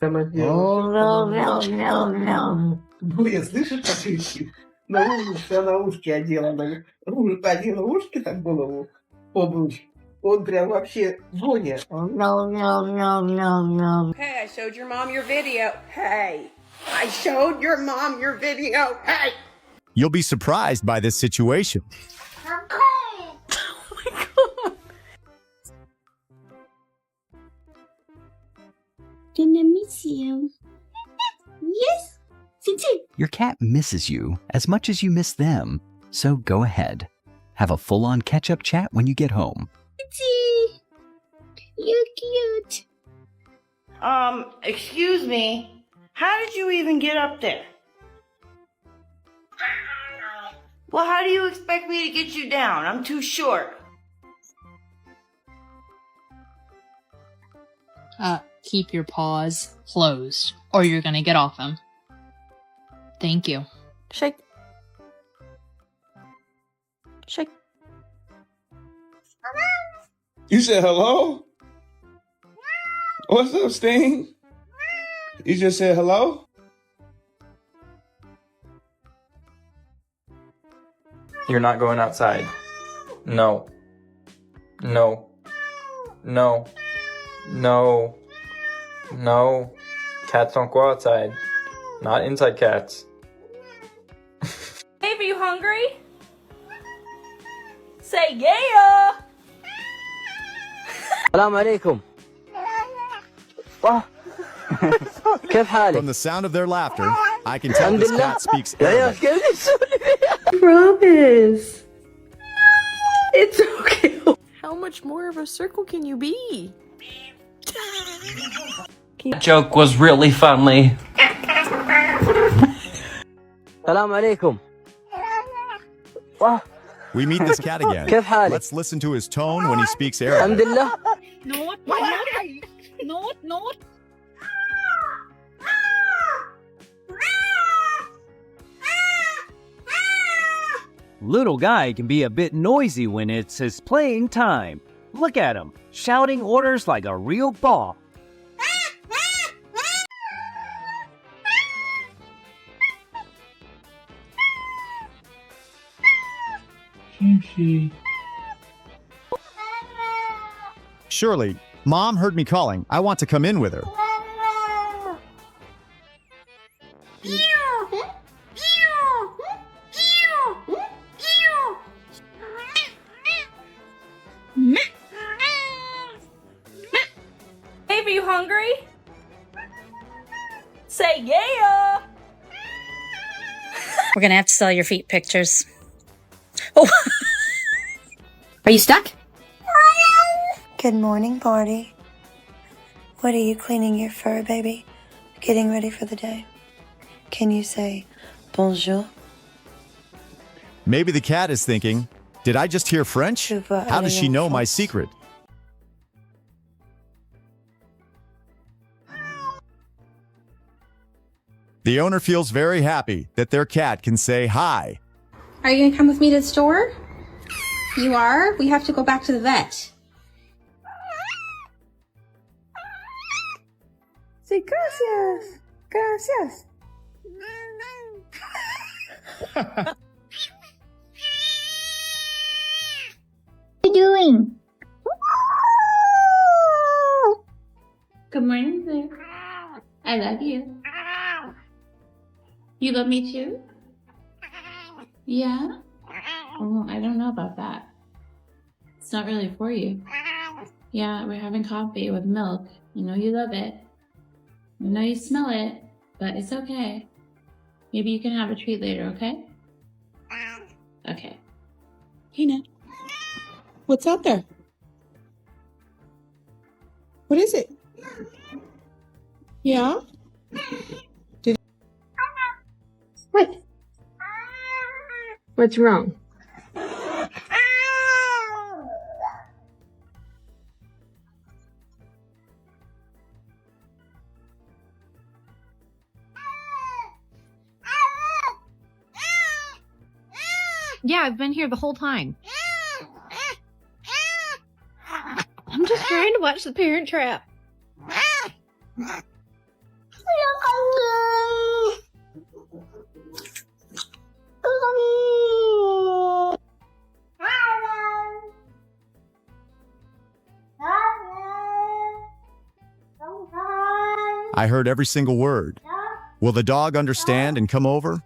Сама сделала. Блин, слышишь, как кричит? На улице она ушки одела. Одела ушки, так голову, обруч. Он прям вообще Боня. Hey, I showed your mom your video. Hey, I showed your mom your video. Hey. You'll be surprised by this situation. Oh my god. Gonna miss you. Yes. Your cat misses you as much as you miss them, so go ahead. Have a full-on catch-up chat when you get home. You're cute. Excuse me. How did you even get up there? Well, how do you expect me to get you down? I'm too short. Keep your paws closed, or you're gonna get off them. Thank you. Shake. Shake. You said hello? What's up, Sting? You just said hello? You're not going outside. No. No. No. No. No. Cats don't go outside. Not inside cats. Babe, are you hungry? Say yeah! السلام عليكم. كيف حالك؟ From the sound of their laughter, I can tell this cat speaks Arabic. Promise. It's okay. How much more of a circle can you be? That joke was really funny. السلام عليكم. We meet this cat again. كيف حالك؟ Let's listen to his tone when he speaks Arabic. الحمد لله. Not. Little guy can be a bit noisy when it's his playing time. Look at him, shouting orders like a real boss. Surely, Mom heard me calling. I want to come in with her. Babe, are you hungry? Say yeah! We're gonna have to sell your feet pictures. Oh! Are you stuck? Good morning, party. What are you cleaning your fur, baby? Getting ready for the day. Can you say bonjour? Maybe the cat is thinking, did I just hear French? How does she know my secret? The owner feels very happy that their cat can say hi. Are you gonna come with me to the store? You are? We have to go back to the vet. Say gracias. Gracias. What are you doing? Good morning, sir. I love you. You love me too? Yeah? Oh, I don't know about that. It's not really for you. Yeah, we're having coffee with milk. You know you love it. I know you smell it, but it's okay. Maybe you can have a treat later, okay? Okay. Hey, Nat. What's out there? What is it? Yeah? What? What's wrong? Yeah, I've been here the whole time. I'm just trying to watch The Parent Trap. I heard every single word. Will the dog understand and come over?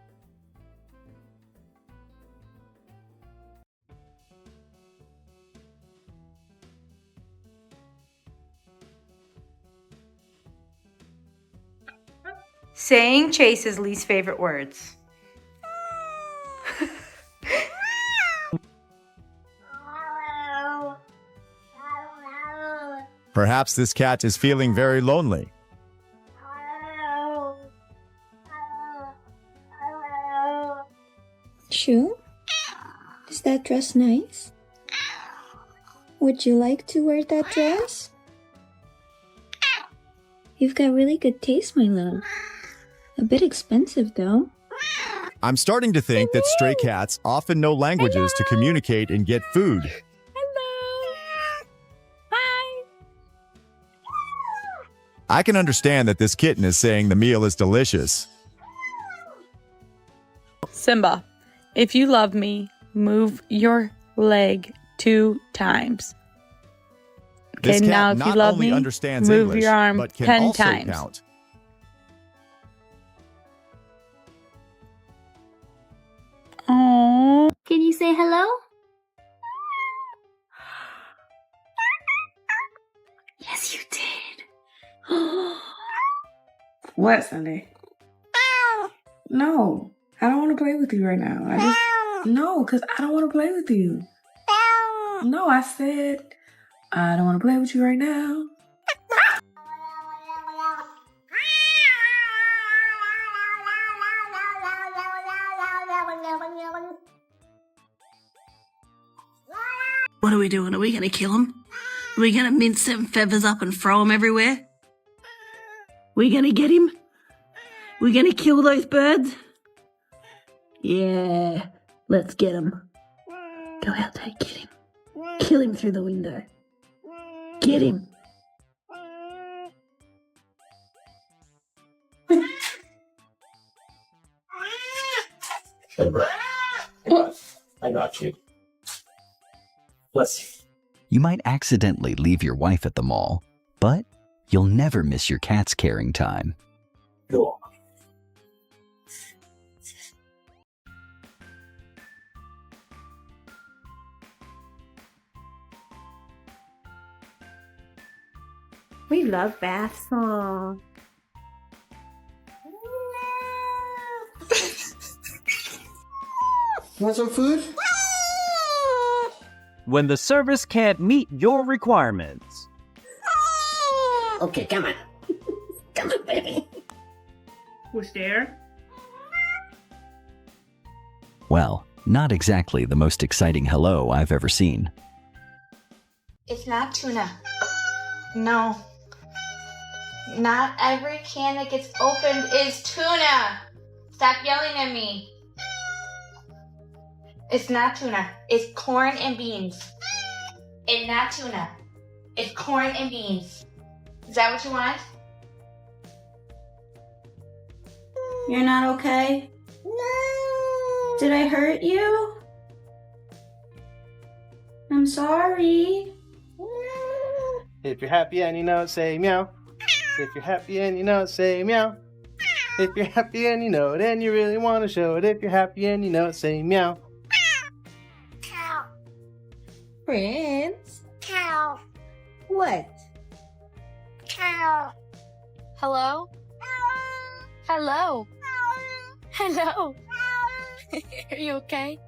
Saying Chase's least favorite words. Perhaps this cat is feeling very lonely. Shoo? Is that dress nice? Would you like to wear that dress? You've got really good taste, my love. A bit expensive, though. I'm starting to think that stray cats often know languages to communicate and get food. I can understand that this kitten is saying the meal is delicious. Simba, if you love me, move your leg 2 times. Okay, This cat now if you not love only me, understands move English, your arm but can 10 also times. count. Aww. Can you say hello? Yes, you did. What, Sunday? No, I don't want to play with you right now. No, because I don't want to play with you. No, I said I don't want to play with you right now. What are we doing? Are we gonna kill him? Are we gonna mince them feathers up and throw him everywhere? We gonna get him? We gonna kill those birds? Yeah, let's get him. Go out there, get him. Kill him through the window. Get him. I got you. Bless you. You might accidentally leave your wife at the mall, but you'll never miss your cat's caring time. Go on. We love bath song. Want some food? When the service can't meet your requirements. Okay, come on. Come on, baby. Who's there? Well, not exactly the most exciting hello I've ever seen. It's not tuna. No. Not every can that gets opened is tuna. Stop yelling at me. It's not tuna. It's corn and beans. It's not tuna. It's corn and beans. Is that what you want? You're not okay? No. Did I hurt you? I'm sorry. If you're happy and you know it, say meow. If you're happy and you know it, say meow. If you're happy and you know it and you really want to show it, if you're happy and you know it, say meow. Prince. Cow. What? Cow. Hello? Hello? Hello? Are you okay?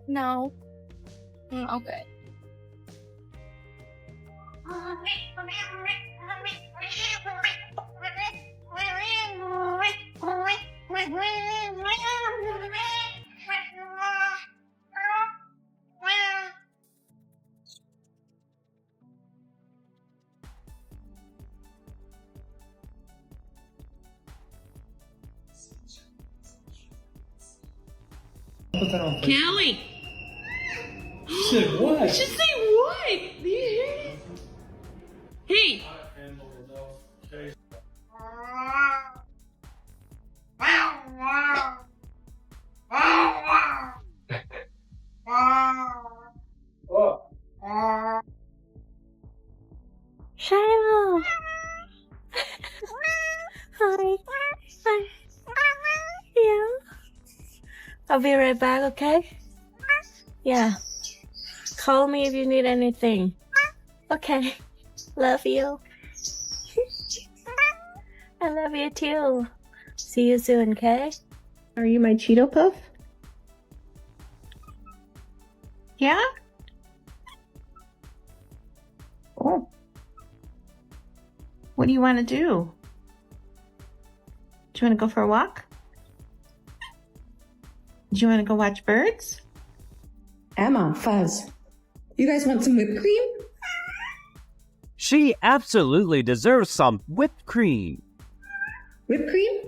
No. Okay. Kelly! Said what? She said what? Do you hear it? Hey! I'll be right back, okay? Yeah. Call me if you need anything. Okay. Love you. I love you too. See you soon, okay? Are you my Cheeto Puff? Yeah? Oh. What do you want to do? Do you want to go for a walk? Do you want to go watch birds? Emma, Fuzz, you guys want some whipped cream? She absolutely deserves some whipped cream. Whipped cream?